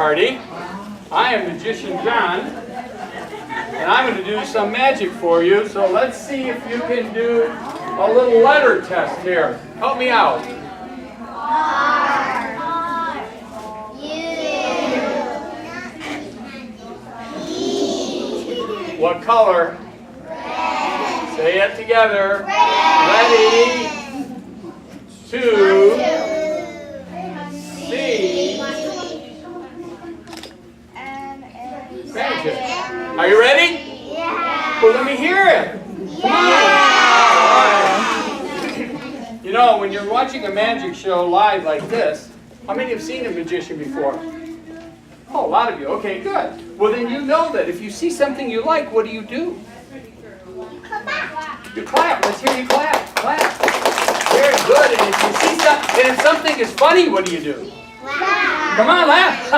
party. I am Magician John, and I'm going to do some magic for you. So let's see if you can do a little letter test here. Help me out. R, U, E. What color? Red. Say it together. Red. Ready? 2, C. Magic. Are you ready? Yeah. Well, let me hear it. Come on. All right. You know, when you're watching a magic show live like this, how many have seen a magician before? Oh, a lot of you. Okay, good. Well, then you know that if you see something you like, what do? You clap. Let's hear you clap. Clap. Very good. And if you see something, and if something is funny, what do? Come on, laugh.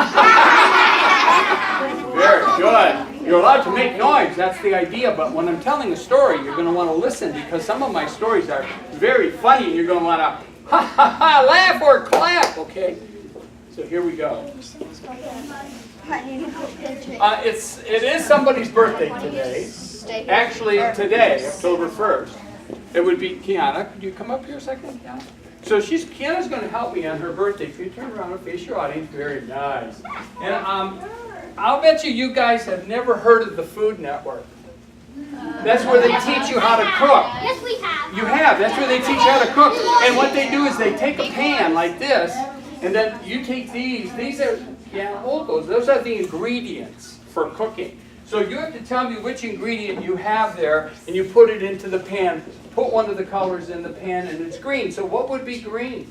Very good. You're allowed to make noise. That's the idea. But when I'm telling a story, you're going to want to listen because some of my stories are very funny, and you're going to want to ha ha ha laugh or clap. Okay. So here we go. It is somebody's birthday today. Actually, today, October 1st. It would be Kiana. Could you come up here a second, Kiana? So Kiana's going to help me on her birthday. Can you turn around and face your audience? Very nice. And I'll bet you guys have never heard of the Food Network. That's where they teach you how to cook. Yes, we have. You have. That's where they teach you how to cook. And what they do is they take a pan like this, and then you take these. These are, hold those. Those are the ingredients for cooking. So you have to tell me which ingredient you have there, and you put it into the pan. Put one of the colors in the pan, and it's green. So what would be green?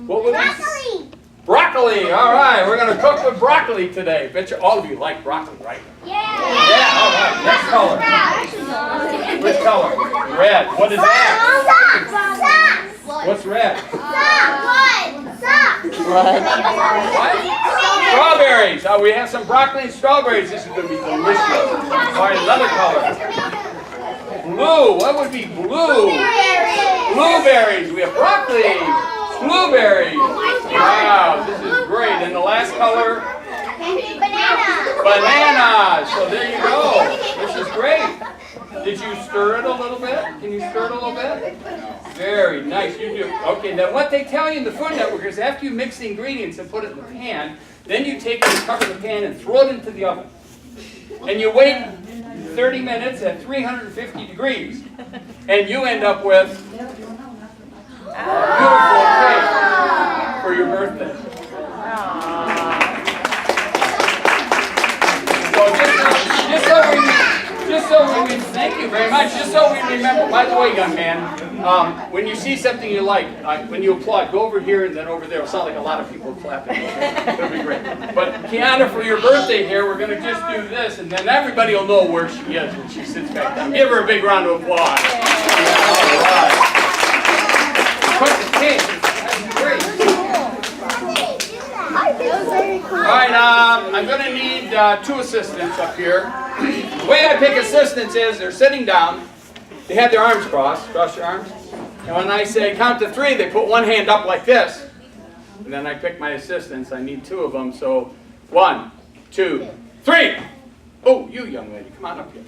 What would Broccoli. Broccoli. All right, we're going to cook with broccoli today. Bet you all of you like broccoli, right? Yeah. Yeah. All right. Next color. Which color? Red. What is that? Socks. What's red? Socks. What? Strawberries. Oh, we have some broccoli and strawberries. This is going to be delicious. All right, another color. Blue. What would be blue? Blueberries. We have broccoli. Blueberries. Wow, this is great. And the last color? Bananas. So there you go. This is great. Did you stir it a little bit? Can you stir it a little bit? Very nice. You do. Okay, then what they tell you in the Food Network is after you mix the ingredients and put it in the pan, then you take it and cover the pan and throw it into the oven. And you wait 30 minutes at 350 degrees. And you end up with beautiful cake for your birthday. Thank you very much. Just so we remember, by the way, young man, when you see something you like, when you applaud, go over here and then over there. It'll sound like a lot of people clapping. It'll be great. But Kiana, for your birthday here, we're going to just do this, and then everybody will know where she is when she sits back down. Give her a big round of applause. All right. Cook the cake. That's great. All right, I'm going to need 2 assistants up here. The way I pick assistants is they're sitting down, they have their arms cross your arms, and when I say count to 3, they put one hand up like this, and then I pick my assistants. I need 2 of them, so 1, 2, 3. Oh, you young lady, come on up here.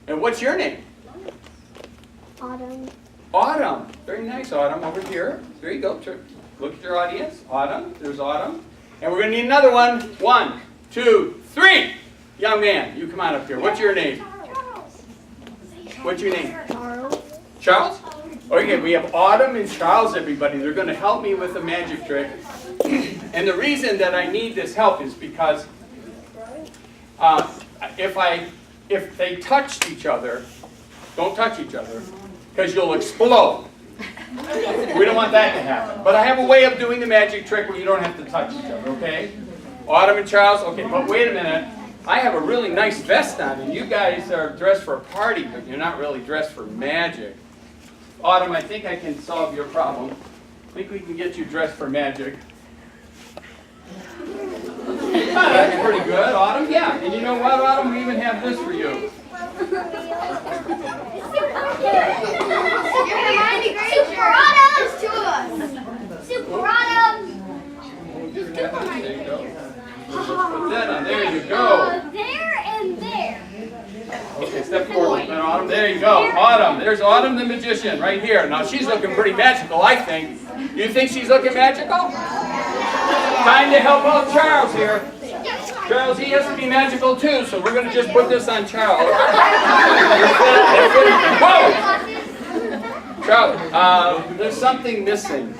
And what's your name? Autumn. Autumn. Very nice, Autumn, over here. There you go. Look at your audience. Autumn, there's Autumn. And we're going to need another one. 1, 2, 3. Young man, you come on up here. What's your name? What's your name? Charles. Charles? Okay, we have Autumn and Charles, everybody. They're going to help me with a magic trick. And the reason that I need this help is because if they touched each other, don't touch each other, because you'll explode. We don't want that to happen. But I have a way of doing the magic trick where you don't have to touch each other, okay? Autumn and Charles, okay, but wait a minute. I have a really nice vest on, and you guys are dressed for a party, but you're not really dressed for magic. Autumn, I think I can solve your problem. I think we can get you dressed for magic. That's pretty good, Autumn. Yeah, and you know what, Autumn? We even have this for you. Super Autumn! There's 2 of us. Super Autumn! There you go. Put that on. There you go. There and there. Okay, step forward. Autumn. There you go. Autumn. There's Autumn the magician right here. Now she's looking pretty magical, I think. You think she's looking magical? Time to help out Charles here. Charles, he has to be magical too, so we're going to just put this on Charles. Whoa! Charles, there's something missing.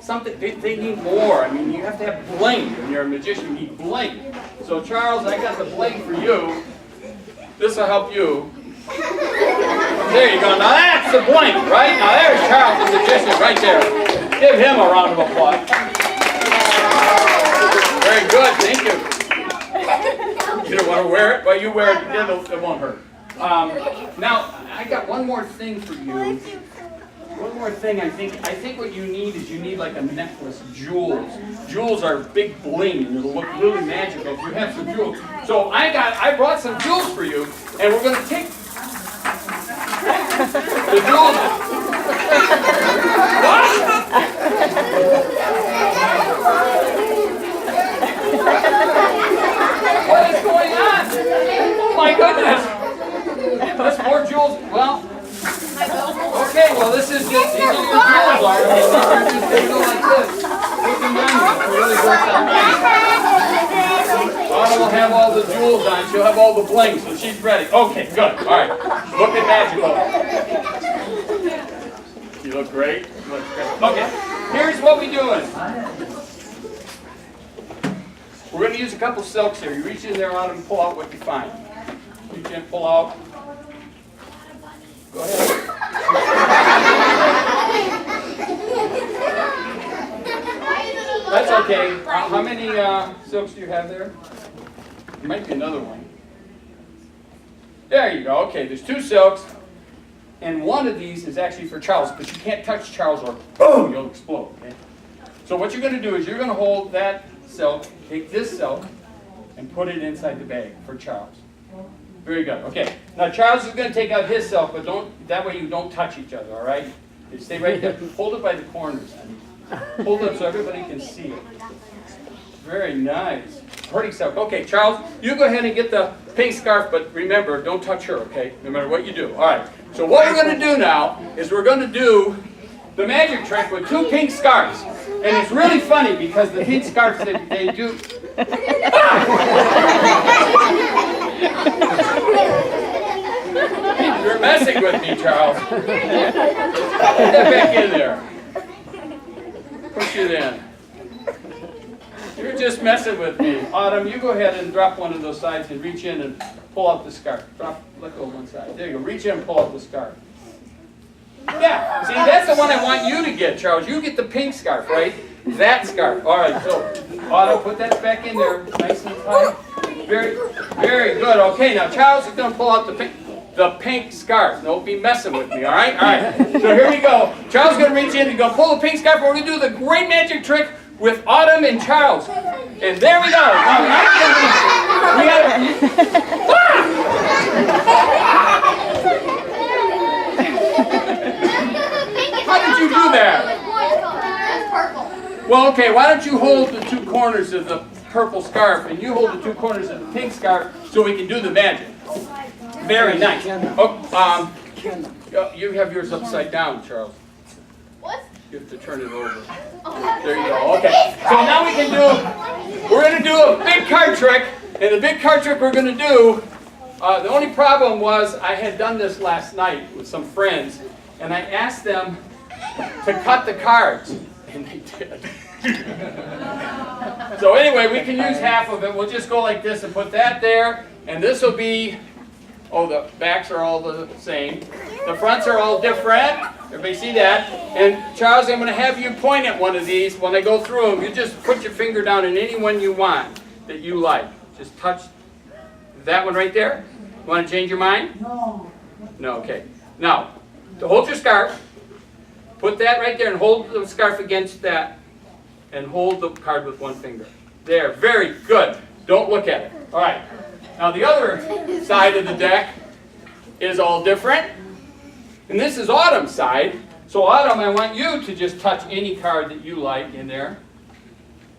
Something, they need more. I mean, you have to have bling. When you're a magician, you need bling. So Charles, I got the bling for you. This will help you. There you go. Now that's the bling, right? Now there's Charles the magician right there. Give him a round of applause. Very good, thank you. You don't want to wear it? Well, you wear it, it won't hurt. Now, I got one more thing for you. One more thing, I think what you need is you need like a necklace, jewels. Jewels are big bling and it'll look really magical if you have some jewels. So I brought some jewels for you, and we're going to take the jewels. What is going on? Oh my goodness! There's more jewels. Well. Okay, well this is just, these are your jewels, Art. I mean, these are just going to go like this. Put them on, it really works out nice. Autumn will have all the jewels on, she'll have all the bling, so she's ready. Okay, good, alright. Looking magical. You look great. You look great. Okay, here's what we're doing. We're going to use a couple silks here. You reach in there, Autumn, and pull out what you find. Reach in, pull out. Go ahead. That's okay. How many silks do you have there? There might be another one. There you go. Okay, there's 2 silks. And one of these is actually for Charles, but you can't touch Charles or boom, you'll explode. Okay? So what you're going to do is you're going to hold that silk, take this silk, and put it inside the bag for Charles. Very good. Okay. Now Charles is going to take out his silk, but that way you don't touch each other, all right? You stay right there. Hold it by the corners. Hold it up so everybody can see it. Very nice. Pretty silk. Okay, Charles, you go ahead and get the pink scarf, but remember, don't touch her, okay? No matter what you do. All right. So what we're going to do now is we're going to do the magic trick with 2 pink scarves. And it's really funny because the pink scarves, they do... You're messing with me, Charles. Put that back in there. Push it in. You're just messing with me. Autumn, you go ahead and drop one of those sides and reach in and pull out the scarf. Let go of one side. There you go. Reach in and pull out the scarf. Yeah. See, that's the one I want you to get, Charles. You get the pink scarf, right? That scarf. All right. So, Autumn, put that back in there, nice and tight. Very, very good. Okay. Now, Charles is going to pull out the pink scarf. Don't be messing with me. All right. All right. So here we go. Charles is going to reach in and go pull the pink scarf. We're going to do the great magic trick with Autumn and Charles. And there we go. We How did you do that? Well, okay, why don't you hold the 2 corners of the purple scarf and you hold the 2 corners of the pink scarf so we can do the magic. Very nice. Oh, you have yours upside down, Charles. What? You have to turn it over. There you go. Okay. So now we're going to do a big card trick. And the big card trick we're going to do, the only problem was I had done this last night with some friends. And I asked them to cut the cards. And they did. So anyway, we can use half of it. We'll just go like this and put that there. And this will be, oh, the backs are all the same. The fronts are all different. Everybody see that? And Charles, I'm going to have you point at one of these. When I go through them, you just put your finger down in any one you want that you like. Just touch that one right there. You want to change your mind? No. No, okay. Now, to hold your scarf, put that right there and hold the scarf against that. And hold the card with one finger. There, very good. Don't look at it. All right. Now the other side of the deck is all different. And this is Autumn's side. So Autumn, I want you to just touch any card that you like in there.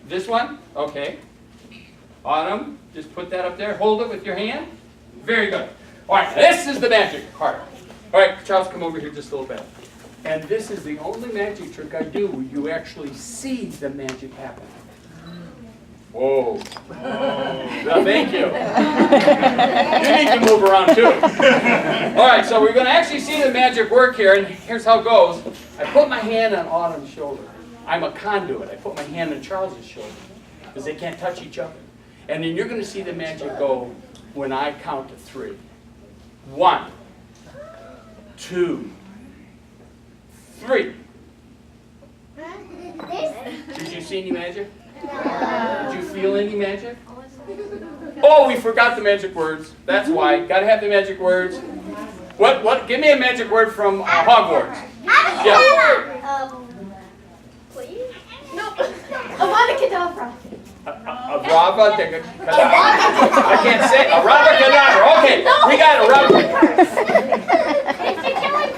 This one? Okay. Autumn, just put that up there. Hold it with your hand. Very good. All right, this is the magic card. All right, Charles, come over here just a little bit. And this is the only magic trick I do where you actually see the magic happen. Whoa. Well, thank you. You need to move around too. All right, so we're going to actually see the magic work here, and here's how it goes. I put my hand on Autumn's shoulder. I'm a conduit. I put my hand on Charles's shoulder because they can't touch each other. And then you're going to see the magic go when I count to 3. 1, 2, 3. Did you see any magic? Did you feel any magic? Oh, we forgot the magic words. That's why. Got to have the magic words. What? Give me a magic word from Hogwarts. Yeah. Please? No. Avada Kedavra. Avada Kedavra. I can't say Avada Kedavra. Okay, we got it.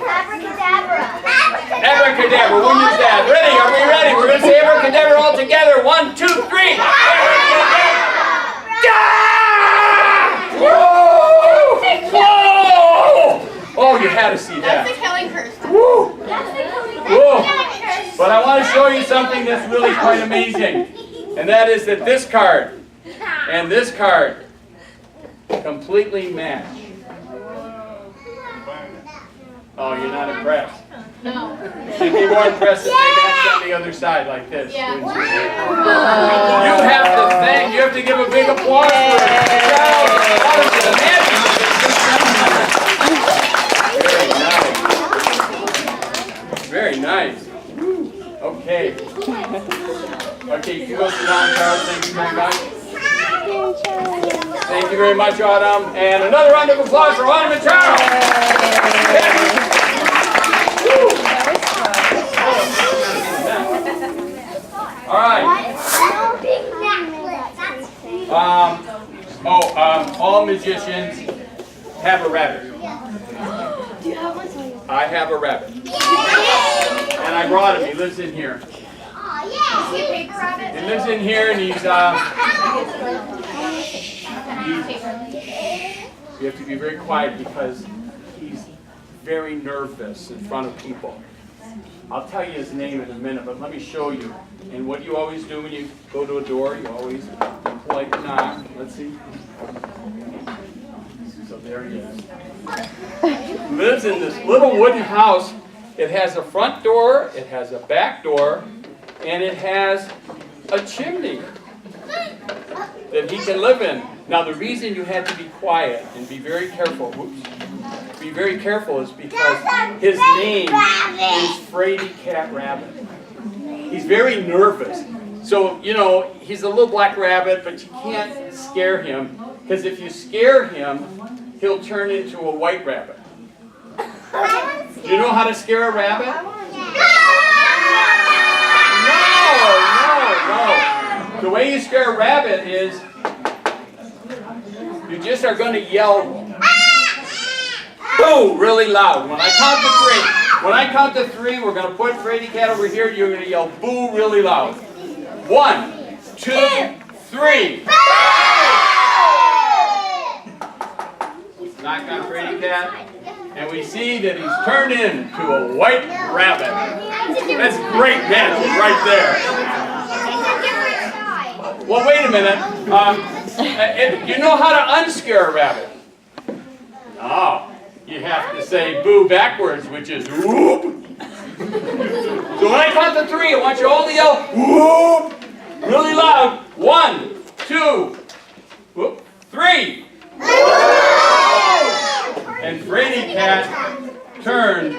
Abracadabra. Abracadabra. We'll use that. Ready? Are we ready? We're going to say abracadabra all together. 1, 2, 3. Whoa! Whoa! Oh, you had to see that. That's the killing curse. Woo! Whoa! Curse. But I want to show you something that's really quite amazing. And that is that this card and this card completely match. Oh, you're not impressed? No. You'd be more impressed if they matched on the other side like this. Yeah. Wouldn't you? You have to give a big applause for it. Very nice. Okay. Okay, you can go sit down, Charles. Thank you very much. Thank you very much, Autumn. And another round of applause for Autumn and Charles. Yes. All right. All magicians have a rabbit. Do you have one? I have a rabbit. And I brought him. He lives in here. Oh, yeah. Is he a paper rabbit? He lives in here, and he's you have to be very quiet because he's very nervous in front of people. I'll tell you his name in a minute, but let me show you. And what you always do when you go to a door, you always polite knock. Let's see. So there he is. Lives in this little wooden house. It has a front door, it has a back door, and it has a chimney that he can live in. Now the reason you had to be quiet and be very careful, be very careful is because his name is Fraidy Cat Rabbit. He's very nervous. So, you know, he's a little black rabbit, but you can't scare him, because if you scare him, he'll turn into a white rabbit. Do you know how to scare a rabbit? No. The way you scare a rabbit is you just are going to yell boo really loud. When I count to 3. When I count to 3, we're going to put Fraidy Cat over here. You're going to yell boo really loud. 1, 2, 3. Knock on Fraidy Cat. And we see that he's turned into a white rabbit. That's great magic right there. Well, wait a minute. You know how to unscare a rabbit? No. You have to say boo backwards, which is whoop. So when I count to 3, I want you all to yell whoop really loud. 1, 2, whoop, 3. And Fraidy Cat turned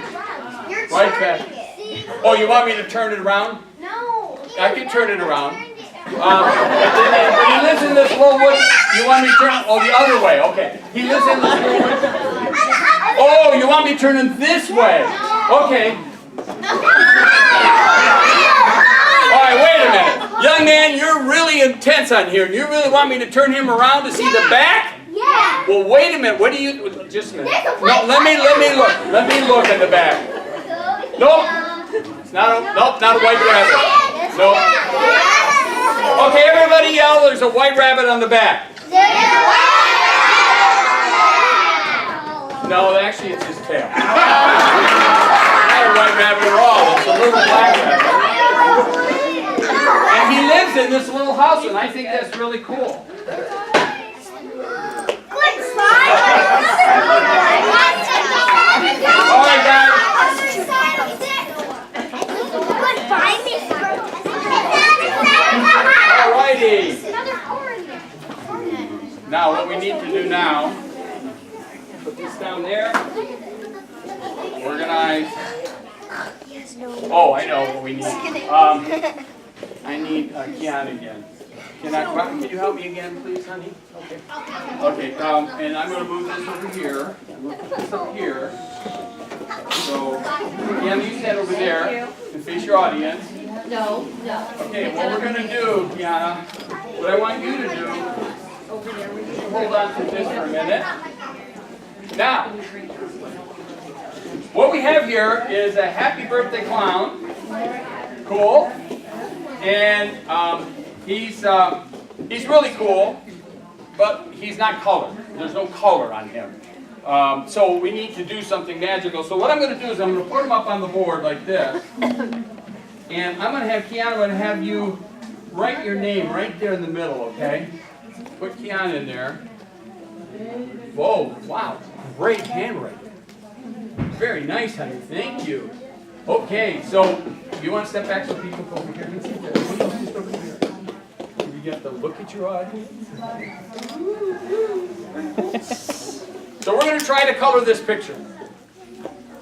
right back. Oh, you want me to turn it around? No. I can turn it around. But he lives in this little wood. You want me to turn it? Oh, the other way. Okay. He lives in this little wood. Oh, you want me to turn it this way? Okay. All right, wait a minute. Young man, you're really intense on here. You really want me to turn him around to see the back? Yeah. Well, wait a minute. What do you... Just a minute. No, let me look. Let me look at the back. Nope. It's not a... Nope, not a white rabbit. Nope. Okay, everybody yell, there's a white rabbit on the back. No, actually it's his tail. Not a white rabbit at all, it's a little black rabbit. And he lives in this little house, and I think that's really cool. All right, guys. All righty. Now, what we need to do now, put this down there. Organize. Oh, I know what we need. I need Kiana again. Can you help me again, please, honey? Okay. Okay, and I'm going to move this over here. I'm going to put this up here. So, Kiana, you stand over there and face your audience. No. Okay, what we're going to do, Kiana, what I want you to do, hold on to this for a minute. Now, what we have here is a happy birthday clown. Cool. And he's really cool, but he's not colored. There's no color on him. So we need to do something magical. So what I'm going to do is I'm going to put him up on the board like this. And I'm going to have Kiana, I'm going to have you write your name right there in the middle, okay? Put Kiana in there. Whoa, wow, great handwriting. Very nice, honey, thank you. Okay, so you want to step back so people come over here and see that? You get to look at your audience. So we're going to try to color this picture.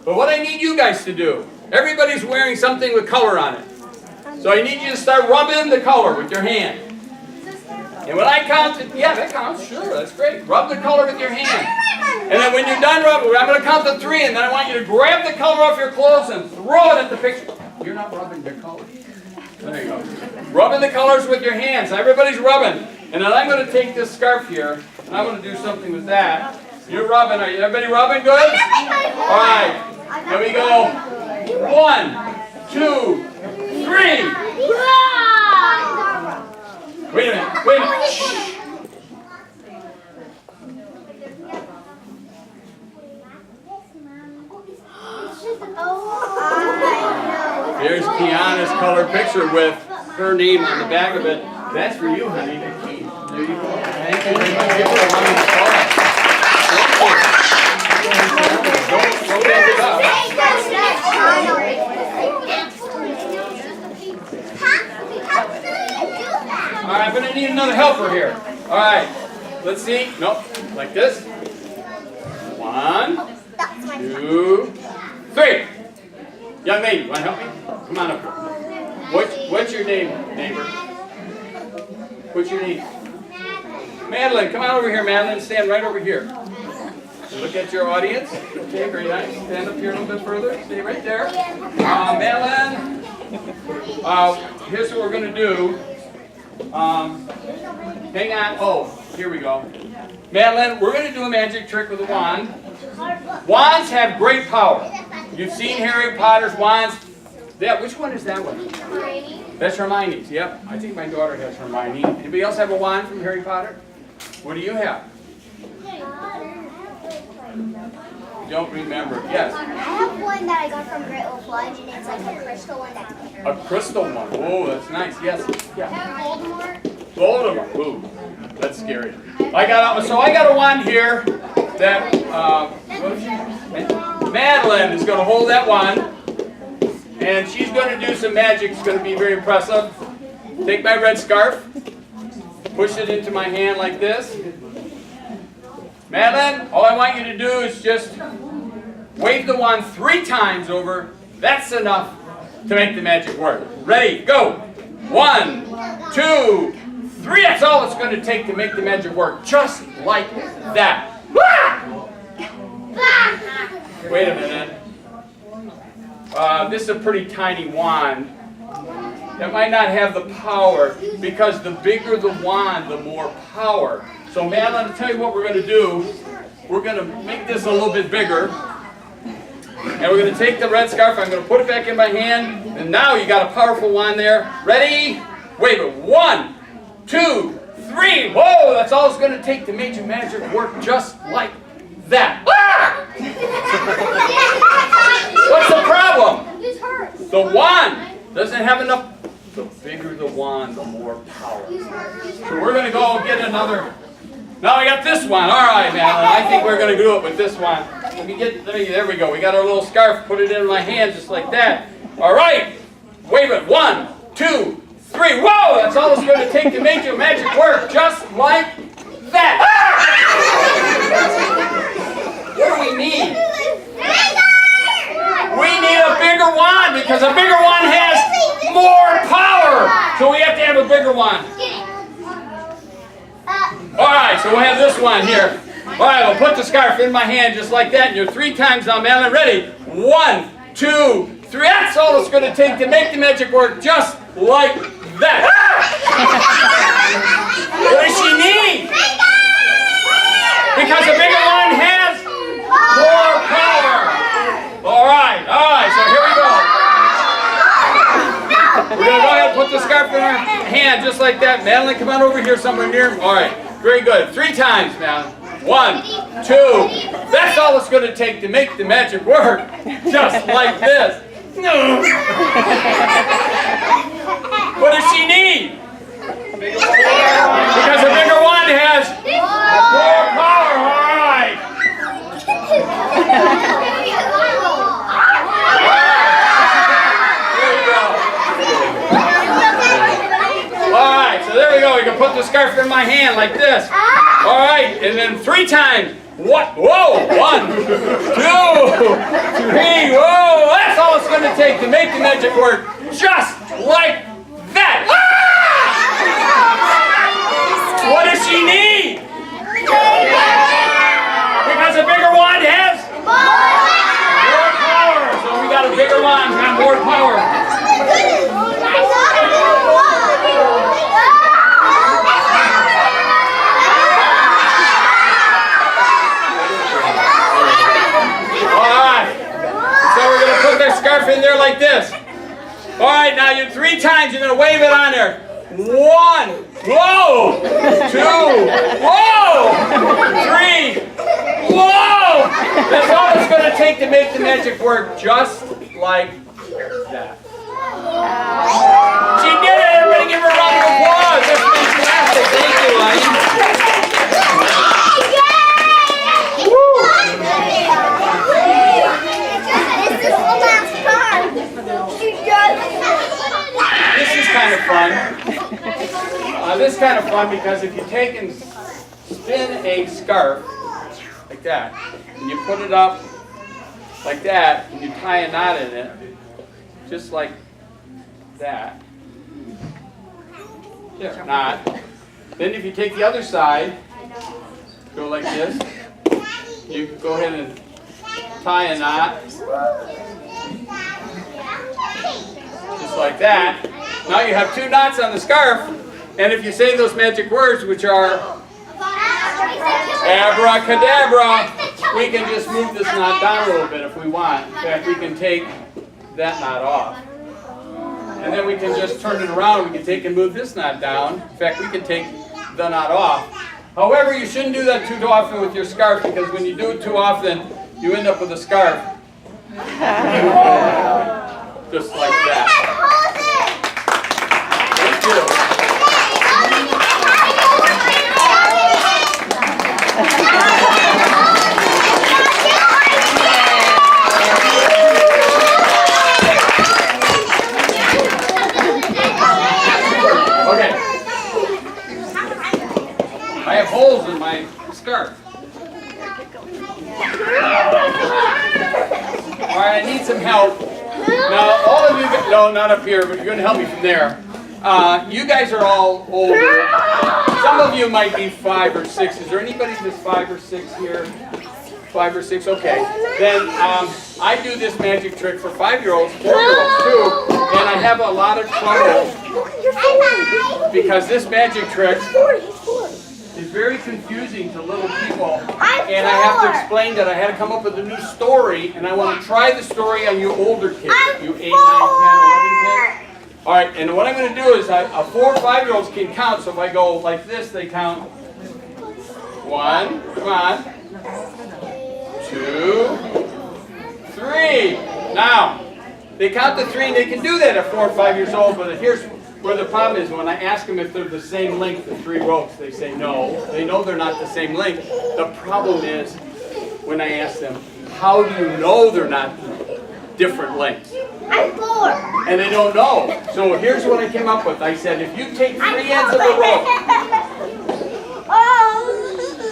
But what I need you guys to do, everybody's wearing something with color on it. So I need you to start rubbing the color with your hand. And when I count, yeah, that counts, sure, that's great. Rub the color with your hand. And then when you're done rubbing, I'm going to count to 3, and then I want you to grab the color off your clothes and throw it at the picture. You're not rubbing your color. There you go. Rubbing the colors with your hands. Everybody's rubbing. And then I'm going to take this scarf here, and I'm going to do something with that. You're rubbing. Are you, everybody rubbing good? All right. Here we go. 1, 2, 3. Wait a minute. Wait a minute. Here's Kiana's colored picture with her name on the back of it. That's for you, honey. There you go. Thank you very much. Give her a round of applause. Don't bend it up. All right, I'm going to need another helper here. All right. Let's see. Nope. Like this. 1, 2, 3. Young lady, want to help me? Come on up here. What's your name, neighbor? What's your name? Madeline, come on over here, Madeline. Stand right over here. Look at your audience. Okay, very nice. Stand up here a little bit further. Stay right there. Madeline, here's what we're going to do. Hang on. Oh, here we go. Madeline, we're going to do a magic trick with a wand. Wands have great power. You've seen Harry Potter's wands. Yeah, which one is that one? Hermione. That's Hermione's, yep. I think my daughter has Hermione. Anybody else have a wand from Harry Potter? What do you have? You don't remember. Yes. I have one that I got from Great Old Lodge, and it's like a crystal one that's bigger. A crystal one. Oh, that's nice. Yes. Yeah. Voldemort. Voldemort. Ooh, that's scary. I got a wand here that Madeline is going to hold that wand, and she's going to do some magic. It's going to be very impressive. Take my red scarf, push it into my hand like this. Madeline, all I want you to do is just wave the wand 3 times over. That's enough to make the magic work. Ready, go. 1, 2, 3. That's all it's going to take to make the magic work. Just like that. Wait a minute. This is a pretty tiny wand. That might not have the power, because the bigger the wand, the more power. So Madeline, I'll tell you what we're going to do. We're going to make this a little bit bigger. And we're going to take the red scarf, I'm going to put it back in my hand. And now you got a powerful wand there. Ready? Wave it. 1, 2, 3. Whoa, that's all it's going to take to make your magic work just like that. Ah! What's the problem? The wand doesn't have enough. The bigger the wand, the more power. So we're going to go get another. Now we got this one. All right, man. I think we're going to do it with this one. There we go. We got our little scarf. Put it in my hand just like that. All right. Wave it. 1, 2, 3. Whoa! That's all it's going to take to make your magic work just like that. Ah! What do we need? We need a bigger wand because a bigger wand has more power. So we have to have a bigger wand. All right, so we'll have this one here. All right, we'll put the scarf in my hand just like that. And you're 3 times now, Madeline. Ready? 1, 2, 3. That's all it's going to take to make the magic work just like that. What does she need? Because a bigger one has more power. All right, so here we go. We're going to go ahead and put the scarf in her hand just like that. Madeline, come on over here somewhere near. All right, very good. 3 times, Madeline. 1, 2. That's all it's going to take to make the magic work. Just like this. What does she need? Because a bigger one has more power. All right. There you go. All right, so there we go. We can put the scarf in my hand like this. All right, and then 3 times. What? Whoa! 1, 2, 3. Whoa! That's all it's going to take to make the magic work, just like that. Ah! What does she need? Because a bigger wand has more power. So we got a bigger wand, got more power. Scarf in there like this. All right, now you 3 times. You're going to wave it on there. 1, whoa, 2, whoa, 3, whoa. That's all it's going to take to make the magic work, just like that. She did it. Everybody give her a round of applause. That's fantastic. Thank you, Ivy. This is kind of fun. This is kind of fun because if you take and spin a scarf like that, and you put it up like that, and you tie a knot in it, just like that. There, knot. Then if you take the other side, go like this, you go ahead and tie a knot. Just like that. Now you have 2 knots on the scarf, and if you say those magic words, which are abracadabra, we can just move this knot down a little bit if we want. In fact, we can take that knot off. And then we can just turn it around. We can take and move this knot down. In fact, we can take the knot off. However, you shouldn't do that too often with your scarf, because when you do it too often, you end up with a scarf. Just like that. Thank you. Okay. I have holes in my scarf. All right, I need some help. Now, all of you, no, not up here, but you're going to help me from there. You guys are all older. Some of you might be 5 or 6. Is there anybody that's 5 or 6 here? 5 or 6? Okay. Then I do this magic trick for 5-year-olds, 4-year-olds too, and I have a lot of trouble because this magic trick is very confusing to little people, and I have to explain that I had to come up with a new story, and I want to try the story on you older kids, you 8, 9, 10, 11 kids. All right, and what I'm going to do is a 4 or 5-year-olds can count. So if I go like this, they count 1, come on, 2, 3. Now, they count to 3 and they can do that at 4 or 5 years old, but here's where the problem is. When I ask them if they're the same length, the 3 ropes, they say no. They know they're not the same length. The problem is when I ask them, how do you know they're not different lengths? I'm 4. And they don't know. So here's what I came up with. I said, if you take 3 ends of a rope,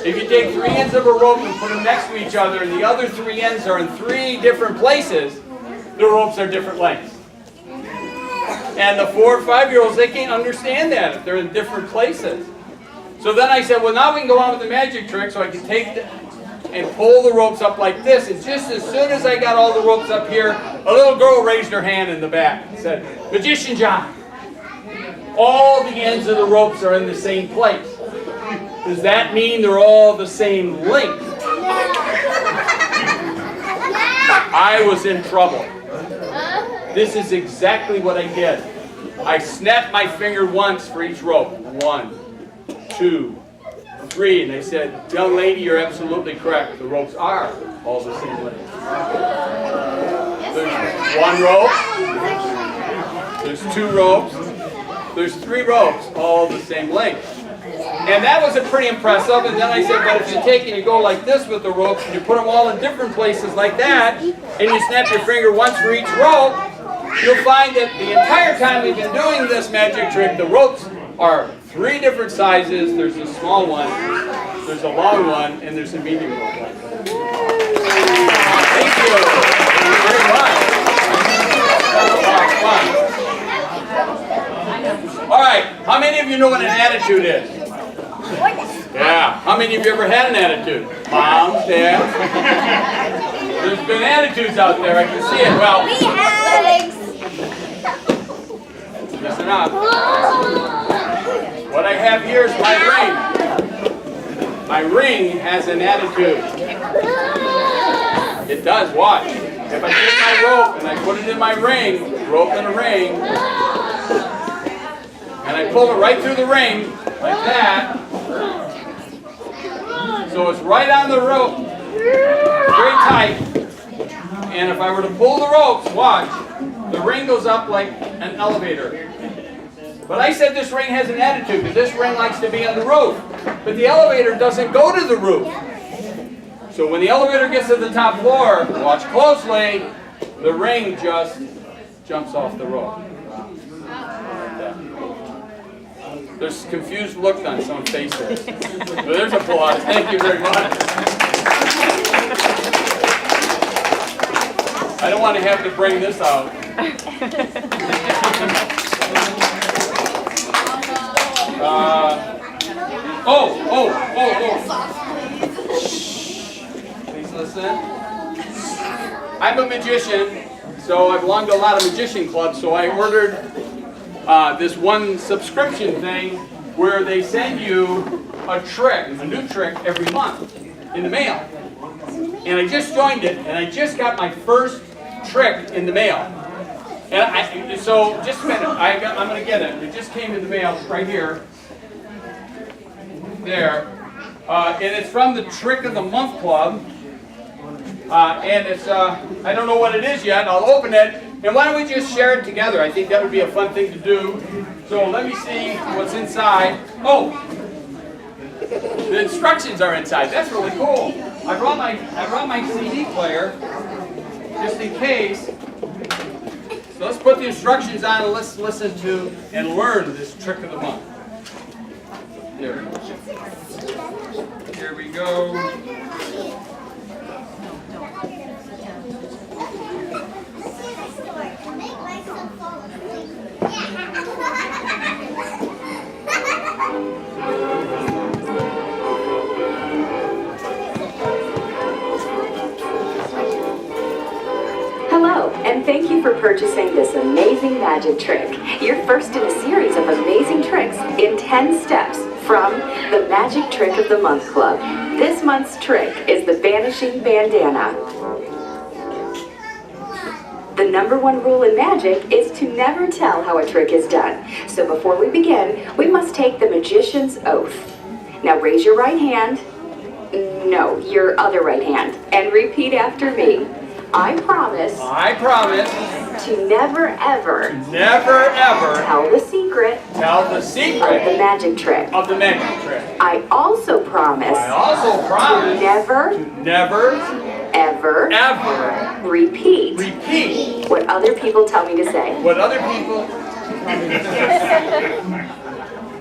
if you take 3 ends of a rope and put them next to each other, and the other 3 ends are in 3 different places, the ropes are different lengths. And the 4 or 5-year-olds, they can't understand that if they're in different places. So then I said, well, now we can go on with the magic trick. So I can take and pull the ropes up like this. And just as soon as I got all the ropes up here, a little girl raised her hand in the back and said, Magician John, all the ends of the ropes are in the same place. Does that mean they're all the same length? I was in trouble. This is exactly what I did. I snapped my finger once for each rope. 1, 2, 3. And they said, young lady, you're absolutely correct. The ropes are all the same length. There's 1 rope. There's 2 ropes. There's 3 ropes, all the same length. And that was pretty impressive. And then I said, but if you take and you go like this with the ropes, and you put them all in different places like that, and you snap your finger once for each rope, you'll find that the entire time we've been doing this magic trick, the ropes are 3 different sizes. There's a small one, there's a long one, and there's a medium rope. Thank you. Thank you very much. That was a lot of fun. All right, how many of you know what an attitude is? Yeah. How many of you ever had an attitude? Mom, Dad? There's been attitudes out there, I can see it. Well, We have legs. listen up. What I have here is my ring. My ring has an attitude. It does, watch. If I take my rope and I put it in my ring, rope in a ring, and I pull it right through the ring, like that, so it's right on the rope, very tight, and if I were to pull the ropes, watch, the ring goes up like an elevator. But I said this ring has an attitude, because this ring likes to be on the roof, but the elevator doesn't go to the roof. So when the elevator gets to the top floor, watch closely, the ring just jumps off the rope. There's confused look on some faces. But there's applause. Thank you very much. I don't want to have to bring this out. Oh. Please listen. I'm a magician, so I belong to a lot of magician clubs, so I ordered this one subscription thing where they send you a trick, a new trick every month in the mail. And I just joined it, and I just got my first trick in the mail. And so just a minute, I'm going to get it. It just came in the mail right here. There. And it's from the Trick of the Month Club. And it's, I don't know what it is yet. I'll open it. And why don't we just share it together? I think that would be a fun thing to do. So let me see what's inside. Oh, the instructions are inside. That's really cool. I brought my CD player just in case. So let's put the instructions on and let's listen to and learn this trick of the month. Here we go. Hello, and thank you for purchasing this amazing magic trick. You're first in a series of amazing tricks in 10 steps from the Magic Trick of the Month Club. This month's trick is the Vanishing Bandana. The #1 rule in magic is to never tell how a trick is done. So before we begin, we must take the magician's oath. Now raise your right hand. No, your other right hand. And repeat after me. I promise I promise to never ever never ever tell the secret tell the of the secret magic trick. of the magic trick. I also promise I also to promise never never ever ever repeat repeat what other people tell me to say. what other people.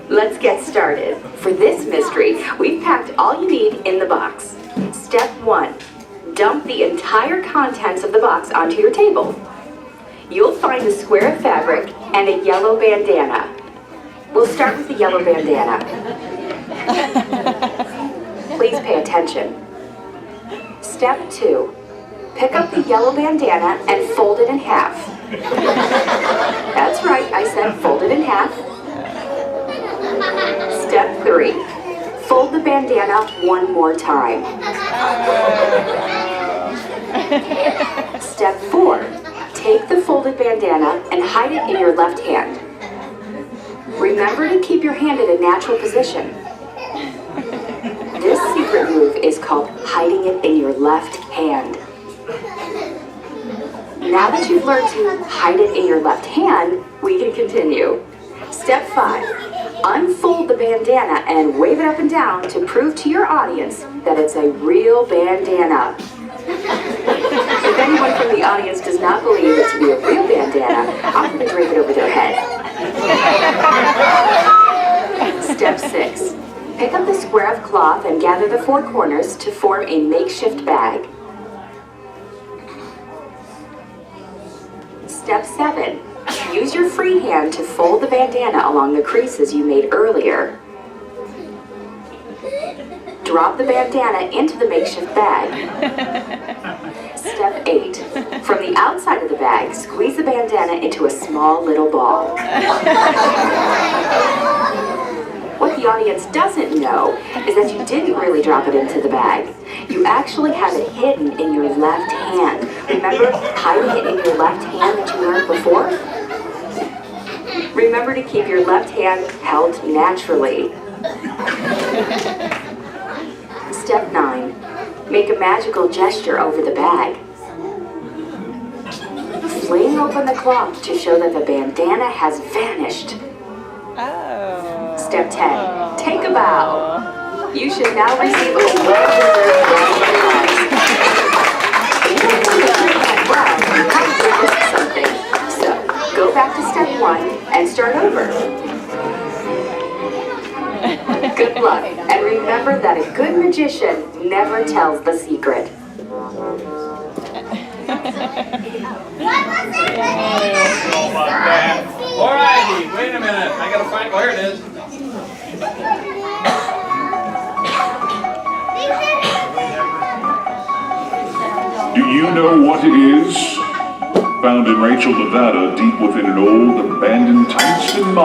Let's get started. For this mystery, we've packed all you need in the box. Step 1. Dump the entire contents of the box onto your table. You'll find a square of fabric and a yellow bandana. We'll start with the yellow bandana. Please pay attention. Step 2. Pick up the yellow bandana and fold it in half. That's right, I said fold it in half. Step 3. Fold the bandana one more time. Step 4. Take the folded bandana and hide it in your left hand. Remember to keep your hand in a natural position. This secret move is called hiding it in your left hand. Now that you've learned to hide it in your left hand, we can continue. Step 5. Unfold the bandana and wave it up and down to prove to your audience that it's a real bandana. If anyone from the audience does not believe it to be a real bandana, offer to drape it over their head. Step 6. Pick up the square of cloth and gather the 4 corners to form a makeshift bag. Step 7. Use your free hand to fold the bandana along the creases you made earlier. Drop the bandana into the makeshift bag. Step 8. From the outside of the bag, squeeze the bandana into a small little ball. What the audience doesn't know is that you didn't really drop it into the bag. You actually have it hidden in your left hand. Remember hiding it in your left hand that you learned before? Remember to keep your left hand held naturally. Step 9. Make a magical gesture over the bag. Fling open the cloth to show that the bandana has vanished. Step 10. Take a bow. You should now receive a well-deserved prize. If you went well, you probably missed something. So, go back to step 1 and start over. Good luck, and remember that a good magician never tells the secret. Alrighty, wait a minute. I gotta find where it is. Do you know what it is? Found in Rachel, Nevada, deep within an old abandoned tungsten mine.